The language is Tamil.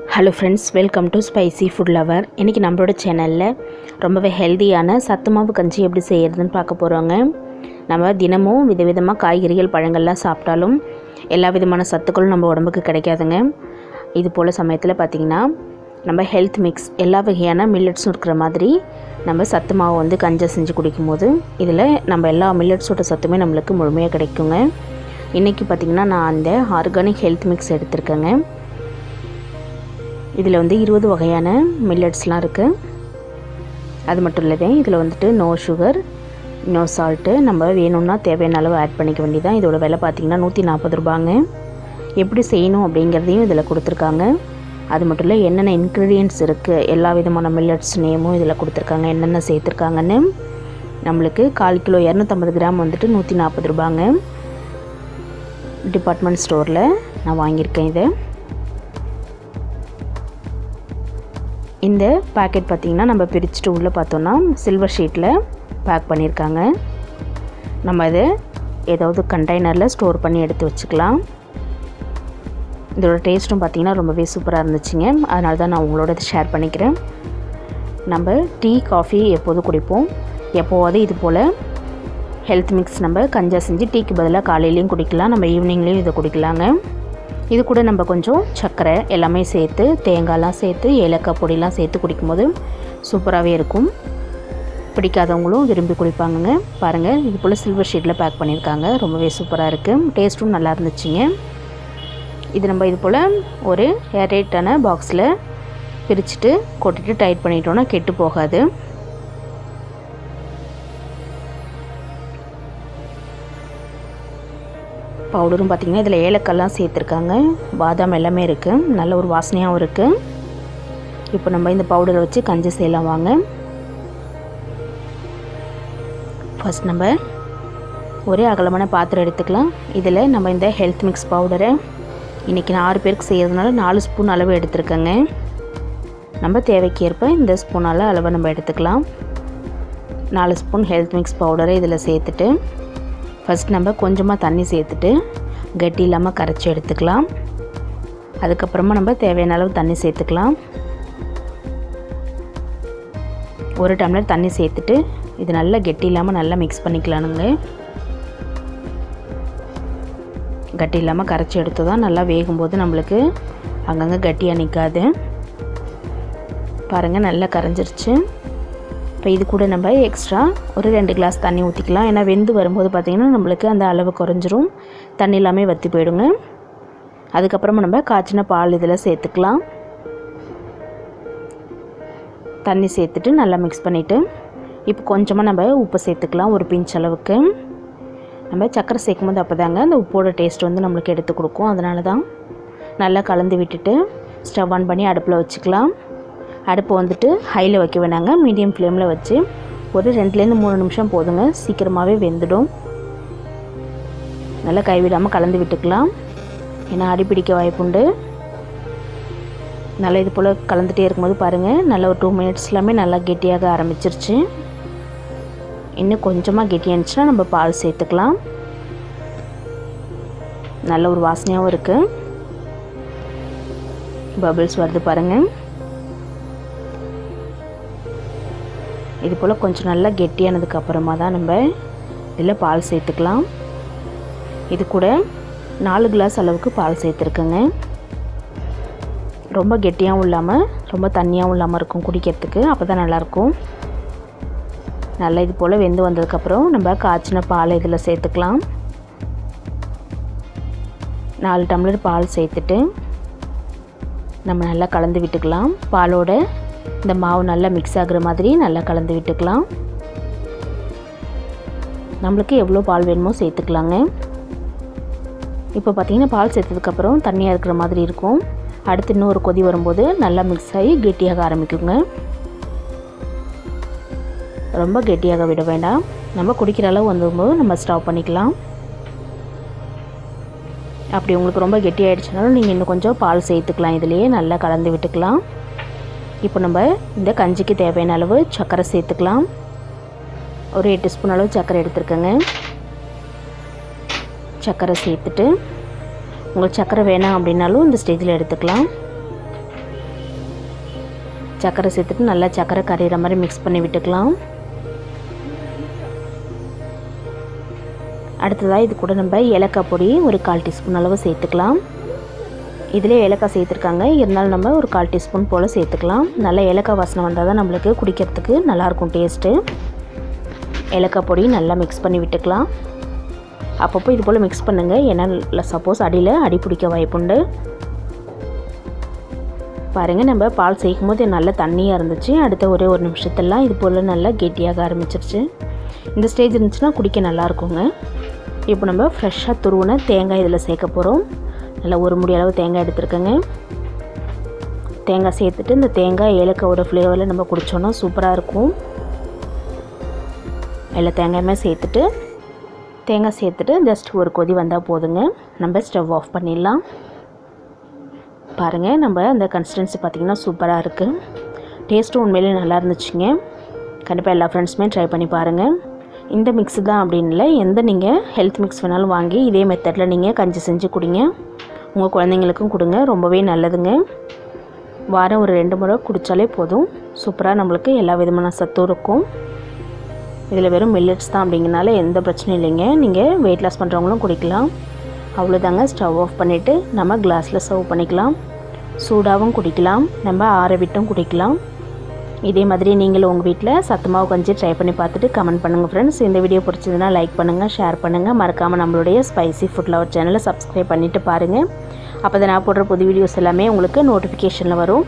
Hello friends, welcome to spicy food lower. இன்றைக்கி நம்மளோட சேனலில் ரொம்பவே ஹெல்த்தியான சத்து மாவு கஞ்சி எப்படி செய்கிறதுன்னு பார்க்க போகிறோங்க. நம்ம தினமும் விதவிதமாக காய்கறிகள் பழங்கள்லாம் சாப்பிட்டாலும் எல்லா விதமான சத்துக்களும் நம்ம உடம்புக்கு கிடைக்காதுங்க. இது போல் சமயத்தில் பார்த்திங்கன்னா நம்ம ஹெல்த் மிக்ஸ் எல்லா வகையான மில்லட்ஸும் இருக்கிற மாதிரி நம்ம சத்து மாவு வந்து கஞ்சை செஞ்சு குடிக்கும்போது இதில் நம்ம எல்லா மில்லட்ஸோட சத்துமே நம்மளுக்கு முழுமையாக கிடைக்குங்க. இன்றைக்கி பார்த்திங்கன்னா நான் அந்த ஆர்கானிக் ஹெல்த் மிக்ஸ் எடுத்திருக்கேங்க. இதில் வந்து 20 வகையான மில்லட்ஸ்லாம் இருக்குது. அது மட்டும் இல்லவே இதில் வந்துட்டு நோ சுகர், நோ சால்ட்டு. நம்ம வேணும்னா தேவையான அளவு ஆட் பண்ணிக்க வேண்டியதான். இதோட விலை பார்த்திங்கன்னா 140 ரூபாங்க. எப்படி செய்யணும் அப்படிங்கிறதையும் இதில் கொடுத்துருக்காங்க. அது மட்டும் இல்லை, என்னென்ன இன்க்ரீடியன்ட்ஸ் இருக்குது, எல்லா விதமான மில்லட்ஸ் நேமும் இதில் கொடுத்துருக்காங்க, என்னென்ன சேர்த்துருக்காங்கன்னு. நம்மளுக்கு 1/4 கிலோ 250 கிராம் வந்துட்டு 140 ரூபாங்க. டிபார்ட்மெண்ட் ஸ்டோரில் நான் வாங்கியிருக்கேன். இந்த பேக்கெட் பார்த்திங்கன்னா நம்ம பிரிச்சுட்டு உள்ளே பார்த்தோன்னா சில்வர் ஷீட்டில் பேக் பண்ணியிருக்காங்க. நம்ம இதை ஏதாவது கண்டெய்னரில் ஸ்டோர் பண்ணி எடுத்து வச்சுக்கலாம். இதோட டேஸ்ட்டும் பார்த்திங்கன்னா ரொம்பவே சூப்பராக இருந்துச்சுங்க. அதனால தான் நான் உங்களோட இதை ஷேர் பண்ணிக்கிறேன். நம்ம டீ காஃபி எப்போதும் குடிப்போம். எப்போவாது இது போல் ஹெல்த் மிக்ஸ் நம்ம கஞ்சா செஞ்சு டீக்கு பதிலாக காலையிலையும் குடிக்கலாம், நம்ம ஈவினிங்லேயும் இதை குடிக்கலாங்க. இது கூட நம்ம கொஞ்சம் சர்க்கரை எல்லாமே சேர்த்து, தேங்காய்லாம் சேர்த்து, ஏலக்காய் பொடிலாம் சேர்த்து குடிக்கும்போது சூப்பராகவே இருக்கும். பிடிக்காதவங்களும் விரும்பி குடிப்பாங்கங்க. பாருங்கள், இது போல் சில்வர் ஷீட்டில் பேக் பண்ணியிருக்காங்க. ரொம்பவே சூப்பராக இருக்குது. டேஸ்ட்டும் நல்லா இருந்துச்சுங்க. இது நம்ம இது போல் ஒரு ஏர்டைட்டான பாக்ஸில் பிரிச்சுட்டு கொட்டிட்டு டைட் பண்ணிட்டோன்னா கெட்டு போகாது. பவுடரும் பார்த்திங்கன்னா இதில் ஏலக்காய்லாம் சேர்த்துருக்காங்க, பாதாம் எல்லாமே இருக்குது, நல்ல ஒரு வாசனையாகவும் இருக்குது. இப்போ நம்ம இந்த பவுடரை வச்சு கஞ்சி செய்யலாம் வாங்க. ஃபஸ்ட் நம்ம ஒரே அகலமான பாத்திரம் எடுத்துக்கலாம். இதில் நம்ம இந்த ஹெல்த் மிக்ஸ் பவுடரை இன்றைக்கி நான் 6 பேருக்கு செய்கிறதுனால 4 ஸ்பூன் அளவு எடுத்துருக்கேங்க. நம்ம தேவைக்கு ஏற்ப இந்த ஸ்பூனால் அளவை நம்ம எடுத்துக்கலாம். 4 ஸ்பூன் ஹெல்த் மிக்ஸ் பவுடரை இதில் சேர்த்துட்டு ஃபஸ்ட் நம்ம கொஞ்சமாக தண்ணி சேர்த்துட்டு கட்டி இல்லாமல் கரைச்சி எடுத்துக்கலாம். அதுக்கப்புறமா நம்ம தேவையான அளவு தண்ணி சேர்த்துக்கலாம். 1 டம்ளர் தண்ணி சேர்த்துட்டு இது நல்லா கெட்டி இல்லாமல் நல்லா மிக்ஸ் பண்ணிக்கலானுங்க. கட்டி இல்லாமல் கரைச்சி எடுத்து தான் நல்லா வேகும்போது நம்மளுக்கு அங்கங்கே கட்டியாக நிற்காது. பாருங்கள், நல்லா கரைஞ்சிருச்சு. இப்போ இது கூட நம்ம எக்ஸ்ட்ரா ஒரு 2 கிளாஸ் தண்ணி ஊற்றிக்கலாம். ஏன்னா வெந்து வரும்போது பார்த்திங்கன்னா நம்மளுக்கு அந்த அளவு குறைஞ்சிரும், தண்ணி எல்லாமே வற்றி போயிடுங்க. அதுக்கப்புறமா நம்ம காய்ச்சின பால் இதில் சேர்த்துக்கலாம். தண்ணி சேர்த்துட்டு நல்லா மிக்ஸ் பண்ணிவிட்டு இப்போ கொஞ்சமாக நம்ம உப்பு சேர்த்துக்கலாம், ஒரு பிஞ்ச் அளவுக்கு. நம்ம சர்க்கரை சேர்க்கும்போது அப்போ தாங்க அந்த உப்போட டேஸ்ட் வந்து நம்மளுக்கு எடுத்து கொடுக்கும். அதனால தான் நல்லா கலந்து விட்டுட்டு ஸ்டவ் ஆன் பண்ணி அடுப்பில் வச்சுக்கலாம். அடுப்பு வந்துட்டு ஹையில் வைக்க வேணாங்க, மீடியம் ஃப்ளேமில் வச்சு ஒரு 2-3 நிமிஷம் போதுங்க, சீக்கிரமாகவே வெந்துடும். நல்லா கைவிடாமல் கலந்து விட்டுக்கலாம், ஏன்னா அடிப்பிடிக்க வாய்ப்புண்டு. நல்லா இது போல் கலந்துகிட்டே இருக்கும்போது பாருங்கள், நல்லா ஒரு 2 மினிட்ஸ்லாமே நல்லா கெட்டியாக ஆரம்பிச்சிருச்சு. இன்னும் கொஞ்சமாக கெட்டியானுச்சுன்னா நம்ம பால் சேர்த்துக்கலாம். நல்ல ஒரு வாசனையாகவும் இருக்குது. பபிள்ஸ் வருது பாருங்கள். இது போல் கொஞ்சம் நல்லா கெட்டியானதுக்கு அப்புறமா தான் நம்ம இதில் பால் சேர்த்துக்கலாம். இது கூட 4 கிளாஸ் அளவுக்கு பால் சேர்த்துருக்குங்க. ரொம்ப கெட்டியாகவும் இல்லாமல் ரொம்ப தண்ணியாகவும் இல்லாமல் இருக்கும் குடிக்கிறதுக்கு, அப்போ தான் நல்லாயிருக்கும். நல்லா இது போல் வெந்து வந்ததுக்கப்புறம் நம்ம காய்ச்சின பால் இதில் சேர்த்துக்கலாம். 4 டம்ளர் பால் சேர்த்துட்டு நம்ம நல்லா கலந்து விட்டுக்கலாம். பாலோட இந்த மாவு நல்லா மிக்ஸ் ஆகுற மாதிரி நல்லா கலந்து விட்டுக்கலாம். நம்மளுக்கு எவ்வளோ பால் வேணுமோ சேர்த்துக்கலாங்க. இப்போ பார்த்திங்கன்னா பால் சேர்த்ததுக்கப்புறம் தண்ணியாக இருக்கிற மாதிரி இருக்கும். அடுத்து இன்னும் ஒரு கொதி வரும்போது நல்லா மிக்ஸ் ஆகி கெட்டியாக ஆரம்பிக்குங்க. ரொம்ப கெட்டியாக விட வேண்டாம், நம்ம குடிக்கிற அளவு வந்தும்போது நம்ம ஸ்டவ் பண்ணிக்கலாம். அப்படி உங்களுக்கு ரொம்ப கெட்டியாகிடுச்சுனாலும் நீங்கள் இன்னும் கொஞ்சம் பால் சேர்த்துக்கலாம், இதிலேயே நல்லா கலந்து விட்டுக்கலாம். இப்போ நம்ம இந்த கஞ்சிக்கு தேவையான அளவு சர்க்கரை சேர்த்துக்கலாம். ஒரு 8 ஸ்பூன் அளவு சர்க்கரை எடுத்துருக்கேங்க. சர்க்கரை சேர்த்துட்டு உங்களுக்கு சர்க்கரை வேணாம் அப்படின்னாலும் இந்த ஸ்டேஜில் எடுத்துக்கலாம். சர்க்கரை சேர்த்துட்டு நல்லா சர்க்கரை கரையிற மாதிரி மிக்ஸ் பண்ணி விட்டுக்கலாம். அடுத்ததாக இது கூட நம்ம ஏலக்காய் பொடி ஒரு 1/4 டீஸ்பூன் அளவு சேர்த்துக்கலாம். இதிலே ஏலக்காய் சேர்த்துருக்காங்க, இருந்தாலும் நம்ம ஒரு 1/4 டீஸ்பூன் போல் சேர்த்துக்கலாம். நல்லா ஏலக்காய் வாசனை வந்தால் தான் நம்மளுக்கு குடிக்கிறதுக்கு நல்லாயிருக்கும் டேஸ்ட்டு. ஏலக்காய் பொடி நல்லா மிக்ஸ் பண்ணி விட்டுக்கலாம். அப்பப்போ இது போல் மிக்ஸ் பண்ணுங்கள், ஏன்னா சப்போஸ் அடியில் அடி பிடிக்க வாய்ப்புண்டு. பாருங்கள், நம்ம பால் சேர்க்கும் போது நல்லா தண்ணியாக இருந்துச்சு. அடுத்த ஒரே ஒரு நிமிஷத்துலாம் இது போல் நல்லா கெட்டியாக ஆரம்பிச்சிருச்சு. இந்த ஸ்டேஜ் இருந்துச்சுன்னா குடிக்க நல்லாயிருக்குங்க. இப்போ நம்ம ஃப்ரெஷ்ஷாக துருவின தேங்காய் இதில் சேர்க்க போகிறோம். நல்லா ஒரு முடி அளவு தேங்காய் எடுத்துருக்கேங்க. தேங்காய் சேர்த்துட்டு இந்த தேங்காய் ஏலக்காயோட ஃப்ளேவரில் நம்ம குடித்தோன்னா சூப்பராக இருக்கும். எல்லா தேங்காயுமே தேங்காய் சேர்த்துட்டு ஜஸ்ட் ஒரு கொதி வந்தால் போதுங்க. நம்ம ஸ்டவ் ஆஃப் பண்ணிடலாம். பாருங்கள், நம்ம அந்த கன்சிஸ்டன்சி பார்த்திங்கன்னா சூப்பராக இருக்குது. டேஸ்ட்டும் உண்மையிலே நல்லா இருந்துச்சுங்க. கண்டிப்பாக எல்லா ஃப்ரெண்ட்ஸுமே ட்ரை பண்ணி பாருங்கள். இந்த மிக்ஸ் தான் அப்படின்னு இல்லை, எந்த நீங்கள் ஹெல்த் மிக்ஸ் வேணாலும் வாங்கி இதே மெத்தடில் நீங்கள் கஞ்சி செஞ்சு குடிங்க. உங்கள் குழந்தைங்களுக்கும் கொடுங்க, ரொம்பவே நல்லதுங்க. வாரம் ஒரு 2 முறை குடித்தாலே போதும். சூப்பராக நம்மளுக்கு எல்லா விதமான சத்தும் இருக்கும். இதில் வெறும் மில்லட்ஸ் தான் அப்படிங்கிறனால எந்த பிரச்சனையும் இல்லைங்க. நீங்கள் வெயிட் லாஸ் பண்ணுறவங்களும் குடிக்கலாம். அவ்வளோதாங்க. ஸ்டவ் ஆஃப் பண்ணிவிட்டு நம்ம கிளாஸில் சர்வ் பண்ணிக்கலாம். சூடாகவும் குடிக்கலாம், நம்ம ஆற விட்டும் குடிக்கலாம். இதே மாதிரி நீங்களும் உங்கள் வீட்டில் சத்து மாவு கஞ்சி ட்ரை பண்ணி பார்த்துட்டு கமெண்ட் பண்ணுங்கள் ஃப்ரெண்ட்ஸ். இந்த வீடியோ பிடிச்சதுன்னா லைக் பண்ணுங்கள், ஷேர் பண்ணுங்கள். மறக்காமல் நம்மளுடைய ஸ்பைசி ஃபுட் லவர் சேனலை சப்ஸ்கிரைப் பண்ணிவிட்டு பாருங்கள். அப்போ தான் நான் போடுற புது வீடியோஸ் எல்லாமே உங்களுக்கு நோட்டிஃபிகேஷனில் வரும்.